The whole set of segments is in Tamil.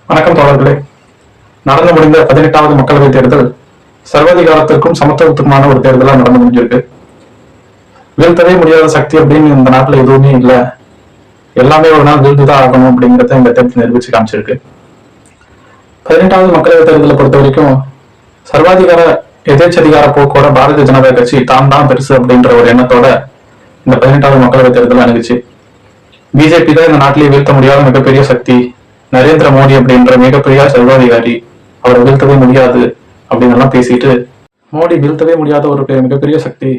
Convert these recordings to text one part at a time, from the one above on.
வணக்கம் தோழர்களே. நடந்து முடிந்த 18வது மக்களவைத் தேர்தல் சர்வாதிகாரத்திற்கும் சமத்துவத்துக்குமான ஒரு தேர்தலாக நடந்து முடிஞ்சிருக்கு. வீழ்த்தவே முடியாத சக்தி அப்படின்னு இந்த நாட்டுல எதுவுமே இல்லை, எல்லாமே ஒரு நாள் வீழ்ந்துதான் ஆகணும் அப்படிங்கிறத இந்த தேர்தல் நிரூபிச்சு காமிச்சிருக்கு. 18வது மக்களவைத் தேர்தலை பொறுத்த வரைக்கும் சர்வாதிகார எதேச்சதிகார போக்கோட பாரதிய ஜனதா கட்சி தான் பெருசு அப்படின்ற ஒரு எண்ணத்தோட இந்த 18வது மக்களவைத் தேர்தல் அணுகுச்சு. பிஜேபி தான் இந்த நாட்டிலேயே வீழ்த்த முடியாத மிகப்பெரிய சக்தி, நரேந்திர மோடி அப்படின்ற மிகப்பெரிய சர்வாதிகாரி, அவரை வீழ்த்தவே முடியாது அப்படின்னு எல்லாம் பேசிட்டு, மோடி வீழ்த்தவே முடியாத ஒரு மிகப்பெரிய சக்தி,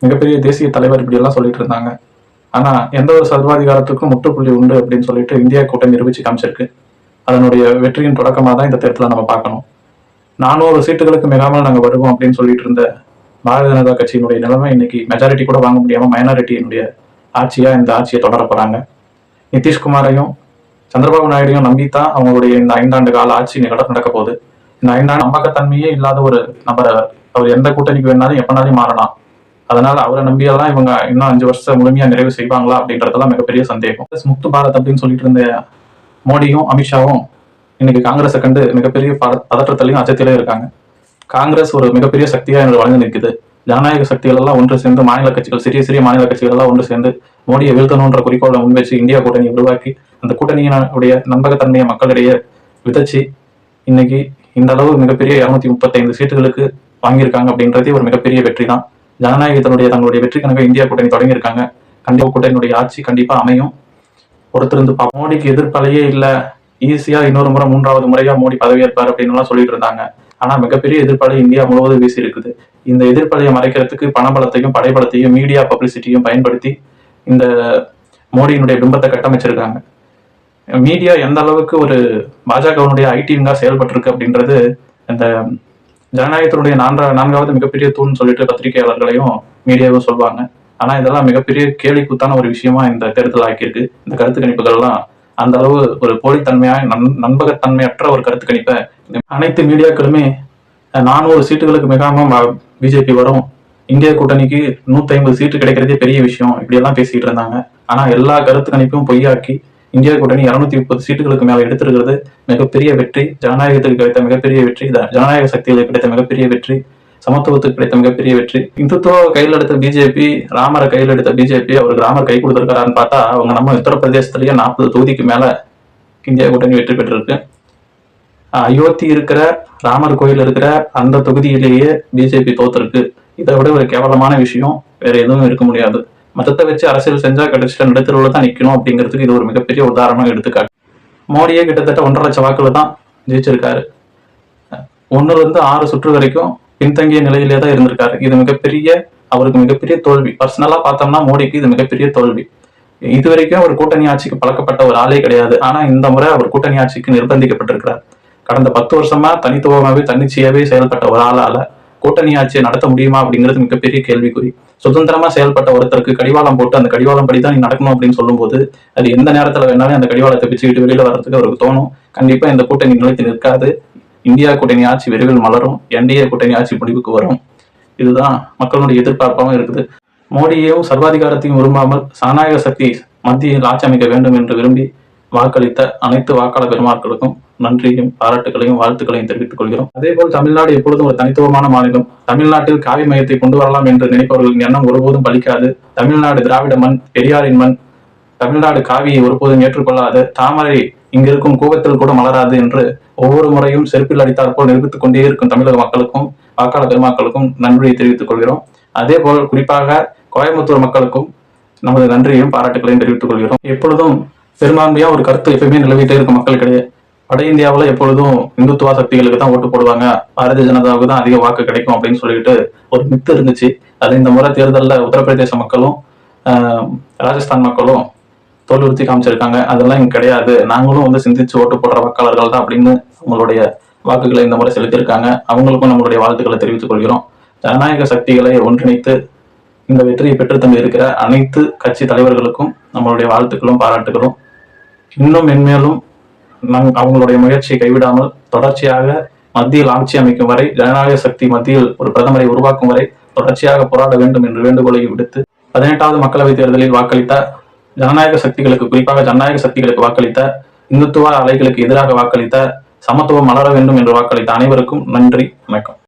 மிகப்பெரிய தேசிய தலைவர் இப்படி எல்லாம் சொல்லிட்டு இருந்தாங்க. ஆனா எந்த ஒரு சர்வாதிகாரத்துக்கும் முற்றுப்புள்ளி உண்டு அப்படின்னு சொல்லிட்டு இந்தியா கூட்டணி நிரூபிச்சு காமிச்சிருக்கு. அதனுடைய வெற்றியின் தொடக்கமாக தான் இந்த தேர்தலை நம்ம பார்க்கணும். 400 சீட்டுகளுக்கு மிகாமல் நாங்கள் வருவோம் அப்படின்னு சொல்லிட்டு இருந்த பாரதிய ஜனதா கட்சியினுடைய நிலைமை இன்னைக்கு மெஜாரிட்டி கூட வாங்க முடியாம மைனாரிட்டியினுடைய ஆட்சியா இந்த ஆட்சியை தொடர போறாங்க. நிதிஷ்குமாரையும் சந்திரபாபு நாயுடையும் நம்பித்தான் அவங்களுடைய இந்த 5 ஆண்டு கால ஆட்சி நடக்க போகுது. இந்த 5 ஆண்டு நம்பகத்தன்மையே இல்லாத ஒரு நபர் அவர் எந்த கூட்டணிக்கு வேணாலும் எப்பனாலும் மாறலாம். அதனால அவரை நம்பியெல்லாம் இவங்க இன்னும் 5 வருஷம் முழுமையா நிறைவு செய்வாங்களா அப்படின்றதெல்லாம் மிகப்பெரிய சந்தேகம். முக்து பாரத் அப்படின்னு சொல்லிட்டு இருந்த மோடியும் அமித்ஷாவும் இன்னைக்கு காங்கிரஸை கண்டு மிகப்பெரிய பதற்றத்திலையும் அச்சத்திலையும் இருக்காங்க. காங்கிரஸ் ஒரு மிகப்பெரிய சக்தியா என்று வளர்ந்து நிற்குது. ஜனநாயக சக்திகள் எல்லாம் ஒன்று சேர்ந்து மாநில கட்சிகள், சிறிய மாநில கட்சிகள் எல்லாம் ஒன்று சேர்ந்து மோடியை வீழ்த்தணுன்ற குறிக்கோளை முன்வச்சு இந்தியா கூட்டணியை உருவாக்கி அந்த கூட்டணியினுடைய நம்பகத்தன்மையை மக்களிடையே விதைச்சு இன்னைக்கு இந்த அளவு மிகப்பெரிய 235 சீட்டுகளுக்கு வாங்கியிருக்காங்க அப்படின்றதே ஒரு மிகப்பெரிய வெற்றி தான். ஜனநாயகத்தினுடைய தங்களுடைய வெற்றி கணக்கு இந்தியா கூட்டணி தொடங்கியிருக்காங்க. கண்டிப்பா கூட்டணியினுடைய ஆட்சி கண்டிப்பா அமையும். பொறுத்திருந்து மோடிக்கு எதிர்ப்பலையே இல்ல, ஈஸியா இன்னொரு முறை 3வது முறையா மோடி பதவியேற்பார் அப்படின்னு எல்லாம் சொல்லிட்டு இருந்தாங்க. ஆனா மிகப்பெரிய எதிர்ப்பலை இந்தியா முழுவதும் வீசி இருக்குது. இந்த எதிர்ப்பலையை மறைக்கிறதுக்கு பணபலத்தையும் படைபலத்தையும் மீடியா பப்ளிசிட்டியும் பயன்படுத்தி இந்த மோடியினுடைய பிம்பத்தை கட்டமைச்சிருக்காங்க. மீடியா எந்த அளவுக்கு ஒரு பாஜகவினுடைய ஐடிங்கா செயல்பட்டிருக்கு அப்படின்றது இந்த ஜனநாயகத்தினுடைய 4வது மிகப்பெரிய தூண் சொல்லிட்டு பத்திரிகையாளர்களையும் மீடியாவும் சொல்லுவாங்க. ஆனா இதெல்லாம் மிகப்பெரிய கேலி கூத்தான ஒரு விஷயமா இந்த தேர்தல் ஆக்கியிருக்கு. இந்த கருத்து கணிப்புகள்லாம் அந்த அளவு ஒரு போலித்தன்மையா நம்பகத்தன்மையற்ற ஒரு கருத்து கணிப்பை அனைத்து மீடியாக்களுமே 400 சீட்டுகளுக்கு மிகாம பிஜேபி வரும், இந்திய கூட்டணிக்கு 150 சீட்டு கிடைக்கிறதே பெரிய விஷயம், இப்படி எல்லாம் பேசிட்டு இருந்தாங்க. ஆனா எல்லா கருத்து கணிப்பும் பொய்யாக்கி இந்தியா கூட்டணி 230 சீட்டுகளுக்கு மேல எடுத்திருக்கிறது மிகப்பெரிய வெற்றி. ஜனநாயகத்துக்கு கிடைத்த மிகப்பெரிய வெற்றி, ஜனநாயக சக்திகளுக்கு கிடைத்த மிகப்பெரிய வெற்றி, சமத்துவத்துக்கு கிடைத்த மிகப்பெரிய வெற்றி. இந்துத்துவ கையில் எடுத்த பிஜேபி, ராமரை கையில் எடுத்த பிஜேபி, அவருக்கு ராமர் கை கொடுத்திருக்காரான்னு பார்த்தா அவங்க நம்ம உத்தரப்பிரதேசத்திலேயே 40 தொகுதிக்கு மேல இந்தியா கூட்டணி வெற்றி பெற்றிருக்கு. அயோத்தி இருக்கிற ராமர் கோயில் இருக்கிற அந்த தொகுதியிலேயே பிஜேபி தோத்திருக்கு. இதை விட ஒரு கேவலமான விஷயம் வேற எதுவும் இருக்க முடியாது. மதத்தை வச்சு அரசியல் செஞ்சா கடைசியில நடுத்தருவுல தான் நிக்கணும் அப்படிங்கிறதுக்கு இது ஒரு மிகப்பெரிய உதாரணம் எடுத்துக்காட்டு. மோடியே கிட்டத்தட்ட 1.5 லட்சம் வாக்குல தான் ஜெயிச்சிருக்காரு. 1ல இருந்து 6 சுற்று வரைக்கும் பின்தங்கிய நிலையிலே தான் இருந்திருக்காரு. இது அவருக்கு மிகப்பெரிய தோல்வி. பர்சனலா பார்த்தோம்னா மோடிக்கு இது மிகப்பெரிய தோல்வி. இது வரைக்கும் அவர் கூட்டணி ஆட்சிக்கு பழக்கப்பட்ட ஒரு ஆளே கிடையாது. ஆனா இந்த முறை அவர் கூட்டணி ஆட்சிக்கு நிர்பந்திக்கப்பட்டிருக்கிறார். கடந்த 10 வருஷமா தனித்துவமாவே தன்னிச்சையாவே செயல்பட்ட ஒரு ஆளால கூட்டணி ஆட்சியை நடத்த முடியுமா அப்படிங்கிறது மிகப்பெரிய கேள்விக்குறி. சுதந்திரமா செயல்பட்ட ஒருத்தருக்கு கடிவாளம் போட்டு அந்த கடிவாளம் படிதான் நீ நடக்கணும் அப்படின்னு சொல்லும் போது அது எந்த நேரத்துல வேணாலும் அந்த கடிவாளத்தை பிச்சுக்கிட்டு வெளியில வர்றதுக்கு அவருக்கு தோணும். கண்டிப்பா இந்த கூட்டணி நிலைத்து நிற்காது. இந்தியா கூட்டணி ஆட்சி விரைவில் மலரும், என்டிஏ கூட்டணி ஆட்சி முடிவுக்கு வரும். இதுதான் மக்களுடைய எதிர்பார்ப்பாகவும் இருக்குது. மோடியையும் சர்வாதிகாரத்தையும் விரும்பாமல் ஜனநாயக சக்தி மத்தியில் ஆட்சி அமைக்க வேண்டும் என்று விரும்பி வாக்களித்த அனைத்து வாக்காளர் பெருமக்களுக்கும் நன்றியும் பாராட்டுகளையும் வாழ்த்துக்களையும் தெரிவித்துக் கொள்கிறோம். அதேபோல் தமிழ்நாடு எப்பொழுதும் ஒரு தனித்துவமான மாநிலம். தமிழ்நாட்டில் காவி மையத்தை கொண்டு வரலாம் என்று நினைப்பவர்களின் எண்ணம் ஒருபோதும் பலிக்காது. தமிழ்நாடு திராவிட மண், பெரியாரின் மண். தமிழ்நாடு காவியை ஒருபோதும் ஏற்றுக்கொள்ளாது. தாமரை இங்கிருக்கும் கூவத்தில் கூட மலராது என்று ஒவ்வொரு முறையும் செருப்பில் அடித்தாற்போல் நிரூபித்துக் கொண்டே இருக்கும் தமிழக மக்களுக்கும் வாக்காளர் பெருமக்களுக்கும் நன்றியை தெரிவித்துக் கொள்கிறோம். அதே போல் குறிப்பாக கோயம்புத்தூர் மக்களுக்கும் நமது நன்றியையும் பாராட்டுகளையும் தெரிவித்துக் கொள்கிறோம். எப்பொழுதும் பெரும்பான்மையா ஒரு கருத்து எப்பயுமே நிலவிட்டே இருக்கும் மக்கள் கிடையாது. வட இந்தியாவில் எப்பொழுதும் இந்துத்துவ சக்திகளுக்கு தான் ஓட்டு போடுவாங்க, பாரதிய ஜனதாவுக்கு தான் அதிக வாக்கு கிடைக்கும் அப்படின்னு சொல்லிட்டு ஒரு மித்து இருந்துச்சு. அது இந்த முறை தேர்தலில் உத்தரப்பிரதேச மக்களும் ராஜஸ்தான் மக்களும் தோல்வியுறுத்தி காமிச்சிருக்காங்க. அதெல்லாம் இங்க கிடையாது, நாங்களும் சிந்திச்சு ஓட்டு போடுற வாக்காளர்கள் தான் அப்படின்னு அவங்களுடைய வாக்குகளை இந்த முறை செலுத்தியிருக்காங்க. அவங்களுக்கும் நம்மளுடைய வாழ்த்துக்களை தெரிவித்துக் கொள்கிறோம். ஜனநாயக சக்திகளை ஒன்றிணைத்து இந்த வெற்றியை பெற்று தந்து இருக்கிற அனைத்து கட்சி தலைவர்களுக்கும் நம்மளுடைய வாழ்த்துக்களும் பாராட்டுகளும். இன்னும் மென்மேலும் அவங்களுடைய முயற்சியை கைவிடாமல் தொடர்ச்சியாக மத்தியில் ஆட்சி அமைக்கும் வரை, ஜனநாயக சக்தி மத்தியில் ஒரு பிரதமரை உருவாக்கும் வரை தொடர்ச்சியாக போராட வேண்டும் என்று வேண்டுகோளை விடுத்து 18வது மக்களவைத் தேர்தலில் வாக்களித்த ஜனநாயக சக்திகளுக்கு, குறிப்பாக ஜனநாயக சக்திகளுக்கு வாக்களித்த இந்துத்துவ அலைகளுக்கு எதிராக வாக்களித்த, சமத்துவம் மலர வேண்டும் என்று வாக்களித்த அனைவருக்கும் நன்றி, வணக்கம்.